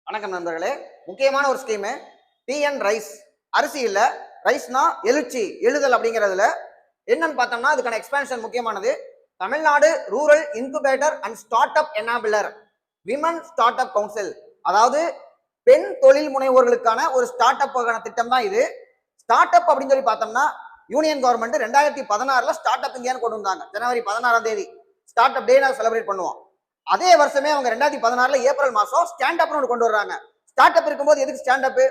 வணக்கம் நண்பர்களே. முக்கியமான ஒரு ஸ்கீமு டிஎன் ரைஸ். அரிசி இல்ல, ரைஸ்னா எழுச்சி, எழுதல் அப்படிங்கிறதுல என்னன்னு பார்த்தோம்னா அதுக்கான எக்ஸ்பான்ஷன் முக்கியமானது. Tamil Nadu rural incubator and start up enabler women start up council, அதாவது பெண் தொழில் முனைவோர்களுக்கான ஒரு ஸ்டார்ட் அப் திட்டம் தான் இது. ஸ்டார்ட் அப் அப்படின்னு சொல்லி பார்த்தோம்னா யூனியன் கவர்மெண்ட் 2016 ஸ்டார்ட் அப் இந்தியான்னு கொண்டு வந்தாங்க. ஜனவரி 16 ஸ்டார்ட் அப் டே நாங்கள் செலிப்ரேட் பண்ணுவோம். அதே வருஷமே அவங்க 2016 ஏப்ரல் மாசம் ஸ்டாண்ட் அப் கொண்டு வர்றாங்க. ஸ்டார்ட் அப் இருக்கும்போது எதுக்கு ஸ்டாண்ட் அப்?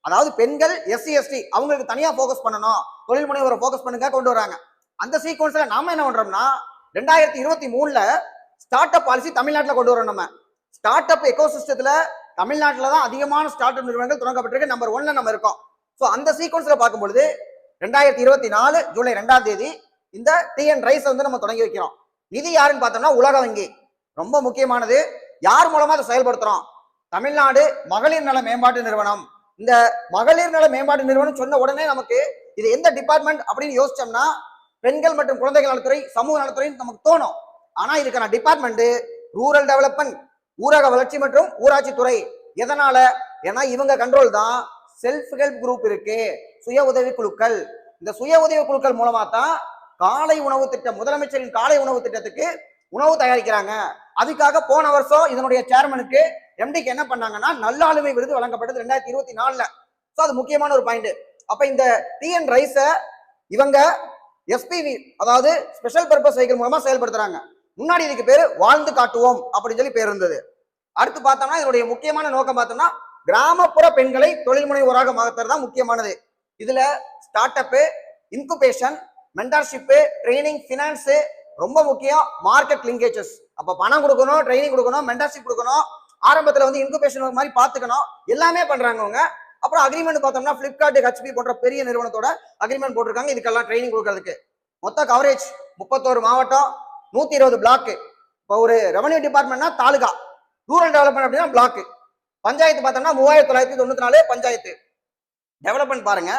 அதாவது பெண்கள், எஸ்சி எஸ்டி அவங்களுக்கு தனியா போக்கஸ் பண்ணணும், தொழில் முனைவோரை போக்கஸ் பண்ணுங்க கொண்டு வராங்க. அந்த சீக்வன்ஸ்ல நாம என்ன பண்றோம்னா 2023 ஸ்டார்ட் அப் பாலிசி தமிழ்நாட்டில் கொண்டு வரோம். நம்ம ஸ்டார்ட் அப் எக்கோசிஸ்டத்துல தமிழ்நாட்டில் தான் அதிகமான ஸ்டார்ட் அப் நிறுவனங்கள் தொடங்கப்பட்டிருக்கு. நம்பர் 1ல நம்ம இருக்கோம். ஸோ அந்த சீக்வன்ஸ்ல பார்க்கும்பொழுது 2024 ஜூலை 2 இந்த டிஎன் ரைஸ் நம்ம தொடங்கி வைக்கிறோம். நிதி யாருன்னு பார்த்தோம்னா உலக வங்கி. ரொம்ப முக்கியமானது. யார் மூலமா அதை செயல்படுத்துறோம்? தமிழ்நாடு மகளிர் நல மேம்பாட்டு நிறுவனம். இந்த மகளிர் நல மேம்பாட்டு நிறுவனம் சொன்ன உடனே நமக்கு இது எந்த டிபார்ட்மெண்ட் அப்படின்னு யோசிச்சோம்னா பெண்கள் மற்றும் குழந்தைகள் நலத்துறை, சமூக நலத்துறை நமக்கு தோணும். ஆனா இதுக்கான டிபார்ட்மெண்ட் ரூரல் டெவலப்மெண்ட், ஊரக வளர்ச்சி மற்றும் ஊராட்சி துறை. எதனால? ஏன்னா இவங்க கண்ட்ரோல் தான் செல்ஃப் ஹெல்ப் குரூப் இருக்கு, சுய உதவி குழுக்கள். இந்த சுய உதவி குழுக்கள் மூலமா தான் காலை உணவு திட்டம், முதலமைச்சரின் காலை உணவு திட்டத்துக்கு உணவு தயாரிக்கிறாங்க. அதுக்காக போன வருஷம் இதனுடைய சேர்மனுக்கு எம்டிக்கு என்ன பண்ணாங்கன்னா நல்ல ஆளுமை விருது வழங்கப்பட்டது 2024. ஸோ அது முக்கியமான ஒரு பாயிண்ட். அப்ப இந்த டிஎன் ரைஸ இவங்க எஸ்பிவி, அதாவது ஸ்பெஷல் பர்பஸ் வெஹிக்கிள் மூலமா செயல்படுத்துறாங்க. முன்னாடி இதுக்கு பேரு வாழ்ந்து காட்டுவோம் அப்படின்னு சொல்லி பேர் இருந்தது. அடுத்து பார்த்தோம்னா இதனுடைய முக்கியமான நோக்கம் பார்த்தோம்னா கிராமப்புற பெண்களை தொழில் முனைவோராக மாற்றுறது தான் முக்கியமானது. இதுல start up, incubation, mentorship, training, finance ரொம்ப முக்கியம். மார்க்கெட் லிங்கேஜஸ், அப்ப பணம் கொடுக்கணும், ட்ரைனிங் கொடுக்கணும், மென்டார்ஷிப் கொடுக்கணும், ஆரம்பத்துல இன்குபேஷன் மாதிரி பாத்துக்கணும், எல்லாமே பண்றாங்க அவங்க. அப்புறம் அக்ரிமெண்ட் பார்த்தோம்னா பிளிப்கார்ட், ஹெச்பி போன்ற பெரிய நிறுவனத்தோட அக்ரிமெண்ட் போட்டிருக்காங்க இதுக்கெல்லாம் ட்ரைனிங் கொடுக்கறதுக்கு. மொத்த கவரேஜ் 31 மாவட்டம், 120 பிளாக். இப்போ ஒரு ரெவன்யூ டிபார்ட்மெண்ட்னா தாலுகா, ரூரல் டெவலப்மெண்ட் அப்படின்னா பிளாக், பஞ்சாயத்து பார்த்தோம்னா 3994 பஞ்சாயத்து. டெவலப்மெண்ட் பாருங்க,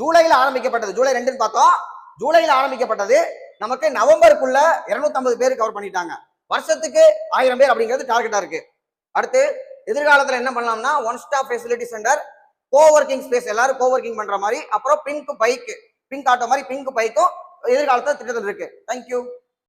ஜூலைல ஆரம்பிக்கப்பட்டது. ஜூலை 2 பார்த்தோம். ஜூலைல ஆரம்பிக்கப்பட்டது. நமக்கு நவம்பருக்குள்ள 250 பேர் கவர் பண்ணிட்டாங்க. வருஷத்துக்கு 1000 பேர் அப்படிங்கிறது டார்கெட்டா இருக்கு. அடுத்து எதிர்காலத்துல என்ன பண்ணலாம்னா one stop facility centre, coworking space, எல்லாரும் கோவர்க்கிங் பண்ற மாதிரி, அப்புறம் பிங்க் பைக், பிங்க் ஆட்டோ மாதிரி பிங்க் பைக்கும் எதிர்காலத்துல திட்டத்தில் இருக்கு. தேங்க்யூ.